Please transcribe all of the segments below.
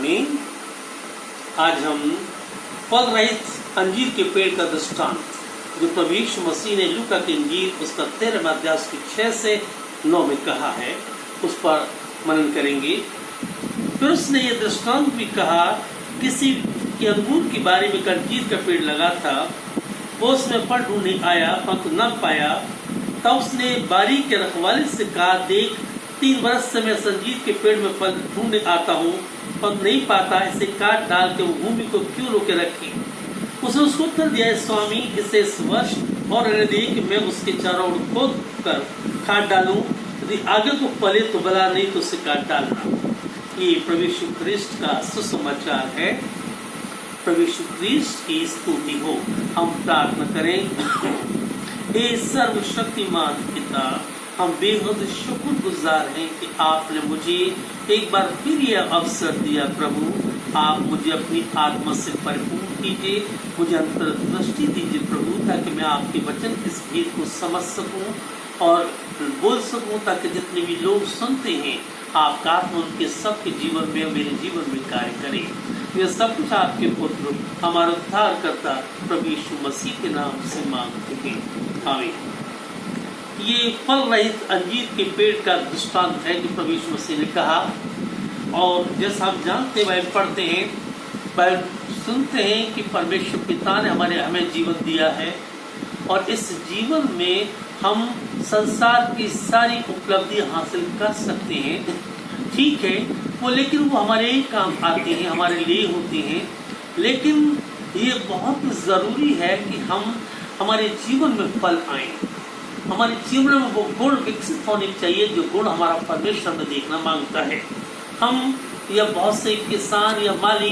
में आज हम फल रहित अंजीर के पेड़ का दृष्टांत जो प्रभु यीशु मसीह ने लूका के इंजील उसका 13वां अध्याय के 6 से 9 में कहा है, उस पर मनन करेंगे। फिर उसने ये दृष्टांत भी कहा, किसी के अंगूर की बारी में अंजीर का पेड़ लगा था, वो उसमें फल ढूंढने आया परंतु न पाया। तब उसने बारी के रखवाले से कहा, देख 3 वर्ष से मैं अंजीर के पेड़ में फल ढूंढने आता हूँ पर नहीं पाता, इसे काट डाल के वो भूमि को क्यों रोके रखी। उसने उसको उत्तर दिया, स्वामी इसे इस वर्ष और रहने दे कि मैं उसके चारों ओर खोद कर काट डालूं, यदि आगे तो फले तो भला, नहीं तो उसे काट डालना। ये प्रभु यीशु ख्रिस्ट का सुसमाचार है। प्रभु यीशु ख्रिस्ट की स्तुति हो। हम प्रार्थना करें। हे सर्वशक्तिमान पिता, हम बेहद शुक्रगुजार हैं कि आपने मुझे एक बार फिर यह अवसर दिया। प्रभु आप मुझे अपनी आत्मा से परिपूर्ण कीजिए, मुझे अंतर्दृष्टि दीजिए प्रभु, ताकि मैं आपके वचन की इस भेद को समझ सकूं और बोल सकूं, ताकि जितने भी लोग सुनते हैं आपका आत्मा उनके सबके जीवन में, मेरे जीवन में कार्य करे। यह सब कुछ आपके पुत्र हमारा उद्धार करता प्रभु यीशु मसीह के नाम से मांगते हैं, आमीन। ये फल रहित अंजीर के पेड़ का दृष्टांत है जो प्रभु यीशु मसीह ने कहा। और जैसा हम जानते हैं, बाइबल पढ़ते हैं, बाइबल सुनते हैं कि परमेश्वर पिता ने हमें जीवन दिया है और इस जीवन में हम संसार की सारी उपलब्धि हासिल कर सकते हैं। ठीक है वो, लेकिन वो हमारे ही काम आते हैं, हमारे लिए होते हैं। लेकिन ये बहुत ज़रूरी है कि हम हमारे जीवन में फल आए, हमारे जीवन में वो गुण विकसित होने चाहिए जो गुण हमारा परमेश्वर में देखना मांगता है। हम या बहुत से किसान या माली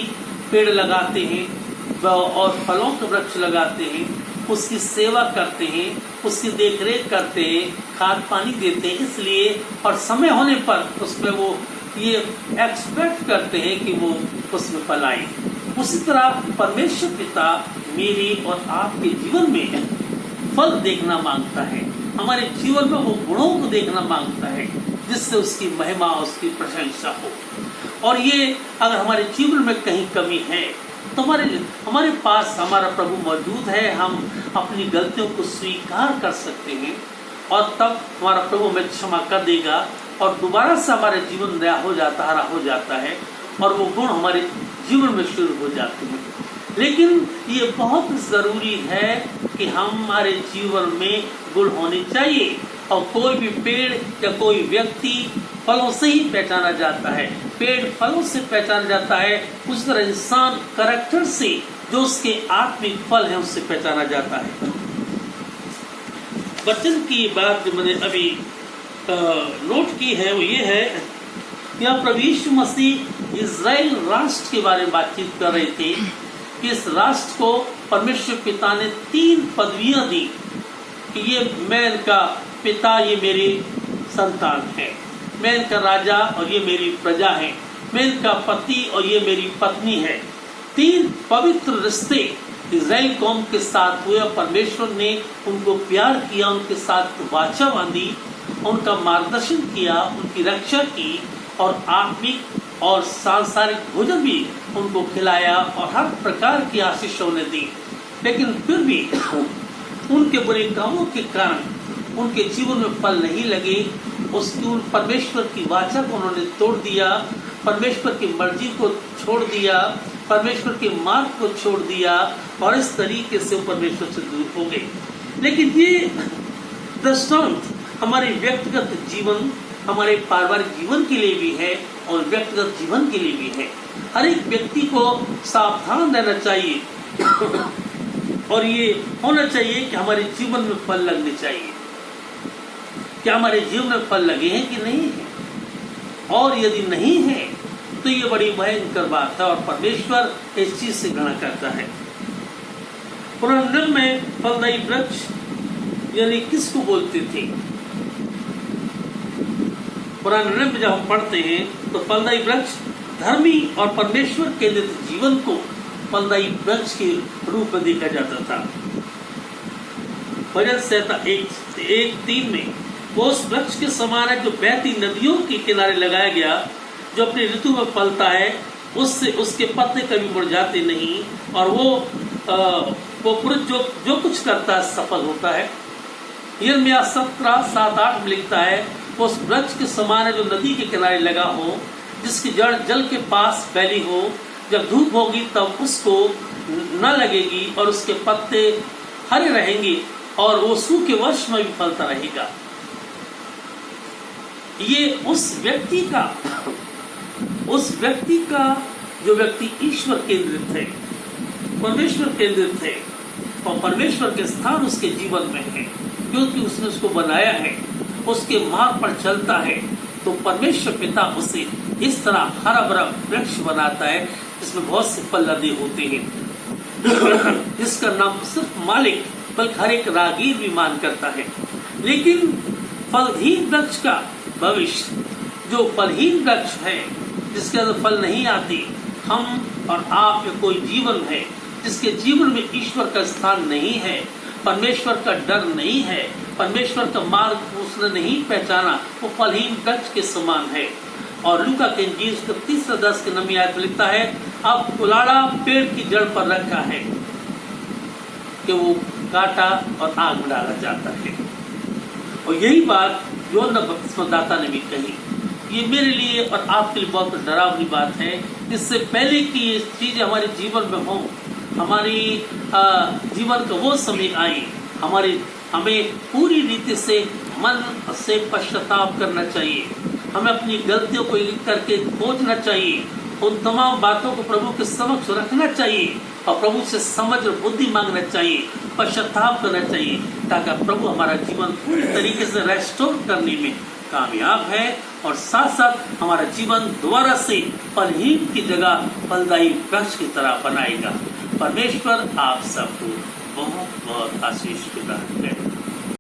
पेड़ लगाते हैं और फलों के वृक्ष लगाते हैं, उसकी सेवा करते हैं, उसकी देखरेख करते हैं, खाद पानी देते हैं, इसलिए और समय होने पर उसमें वो ये एक्सपेक्ट करते हैं कि वो उसमें फल आए। उसी तरह परमेश्वर पिता मेरे और आपके जीवन में फल देखना मांगता है, हमारे जीवन में वो गुणों को देखना मांगता है जिससे उसकी महिमा, उसकी प्रशंसा हो। और ये अगर हमारे जीवन में कहीं कमी है तो हमारे पास हमारा प्रभु मौजूद है। हम अपनी गलतियों को स्वीकार कर सकते हैं और तब हमारा प्रभु हमें क्षमा कर देगा और दोबारा से हमारे जीवन नया हो जाता, हरा हो जाता है और वो गुण हमारे जीवन में शुरू हो जाते हैं। लेकिन ये बहुत ज़रूरी है कि हमारे जीवन में गुण होने चाहिए। और कोई भी पेड़ या कोई व्यक्ति फलों से ही पहचाना जाता है, पेड़ फलों से पहचाना जाता है। उस तरह इंसान कैरेक्टर से, जो उसके आत्मिक फल है, उससे पहचाना जाता है। वचन की बात जो मैंने अभी नोट की है वो ये है, यहाँ प्रभु यीशु मसीह इज़राइल राष्ट्र के बारे में बातचीत कर रहे थे कि इस राष्ट्र को परमेश्वर पिता ने 3 पदवियां दी कि ये मैं इनका पिता, ये मेरी संतान है, मैं इनका राजा और ये मेरी प्रजा है, मैं इनका पति और ये मेरी पत्नी है। 3 पवित्र रिश्ते इज़राइल कौम के साथ हुए। परमेश्वर ने उनको प्यार किया, उनके साथ वाचा बांधी, उनका मार्गदर्शन किया, उनकी रक्षा की और आत्मिक और सांसारिक भोजन भी उनको खिलाया और हर प्रकार की आशीष उन्हें दी। लेकिन फिर भी उनके बुरे कामों के कारण उनके जीवन में फल नहीं लगे। उसकी परमेश्वर की वाचा को उन्होंने तोड़ दिया, परमेश्वर की मर्जी को छोड़ दिया, परमेश्वर के मार्ग को छोड़ दिया और इस तरीके से परमेश्वर से दूर हो गए। लेकिन ये दृष्टांत हमारे व्यक्तिगत जीवन, हमारे पारिवारिक जीवन के लिए भी है और व्यक्तिगत जीवन के लिए भी है। हर एक व्यक्ति को सावधान रहना चाहिए और ये होना चाहिए कि हमारे जीवन में फल लगने चाहिए। क्या हमारे जीवन में फल लगे हैं कि नहीं है? और यदि नहीं है तो ये बड़ी भयंकर बात है और परमेश्वर इस चीज से घृणा करता है। पुराने नियम में फलदायी वृक्ष यानी किसको बोलते थे? पुराने नियम में जब हम पढ़ते हैं तो फलदायी वृक्ष धर्मी और परमेश्वर केंद्रित जीवन को फलदायी वृक्ष के रूप में देखा जाता था। भजन संहिता 1:3 में वो उस वृक्ष के समान है जो बहती नदियों के किनारे लगाया गया, जो अपनी ऋतु में फलता है, उससे उसके पत्ते कभी मुरझाते नहीं, और वो पुरुष जो कुछ करता है सफल होता है। यिर्मयाह 17:7-8 में लिखता है, वो उस वृक्ष के समान है जो नदी के किनारे लगा हो, जिसकी जड़ जल के पास फैली हो। जब धूप होगी तब उसको न लगेगी, और उसके पत्ते हरे रहेंगे, और वो सूखे वर्ष में भी फलता रहेगा। ये उस व्यक्ति का जो व्यक्ति ईश्वर केंद्रित है, परमेश्वर केंद्रित है, और परमेश्वर के स्थान उसके जीवन में है, क्योंकि उसने उसको बनाया है, उसके मार्ग पर चलता है, तो परमेश्वर पिता उसे इस तरह हरा भरा वृक्ष बनाता है जिसमें बहुत से फल लदे होते हैं, जिसका नाम सिर्फ मालिक बल्कि हर एक रागीर भी मान करता है। लेकिन फलहीन वृक्ष का भविष्य, जो फलहीन वृक्ष है, जिसके अंदर फल नहीं आते, हम और आप में कोई जीवन है जिसके जीवन में ईश्वर का स्थान नहीं है, परमेश्वर का डर नहीं है, परमेश्वर का मार्ग उसने नहीं पहचाना, वो फलहीन वृक्ष के समान है। और लूका के इंजील 30:10 लिखता है, अब कुलाड़ा पेड़ की जड़ पर रखा है कि वो काटा और आग में डाला जाता है। और यही बात यूहन्ना बपतिस्मादाता ने भी कही। ये मेरे लिए और आपके लिए बहुत डरावनी बात है। इससे पहले कि ये चीजें हमारे जीवन में हों, हमारी जीवन का वो समय आए, हमें पूरी रीति से मन से पश्चाताप करना चाहिए। हमें अपनी गलतियों को एक करके खोजना चाहिए, उन तमाम बातों को प्रभु के समक्ष रखना चाहिए, और प्रभु से समझ और बुद्धि मांगना चाहिए, पश्चाताप करना चाहिए, ताकि प्रभु हमारा जीवन पूरी तरीके से रेस्टोर करने में कामयाब है, और साथ साथ हमारा जीवन दोबारा से फलहीन की जगह फलदायी वृक्ष की तरह बनाएगा। परमेश्वर आप सबको बहुत बहुत आशीष प्रदान करे।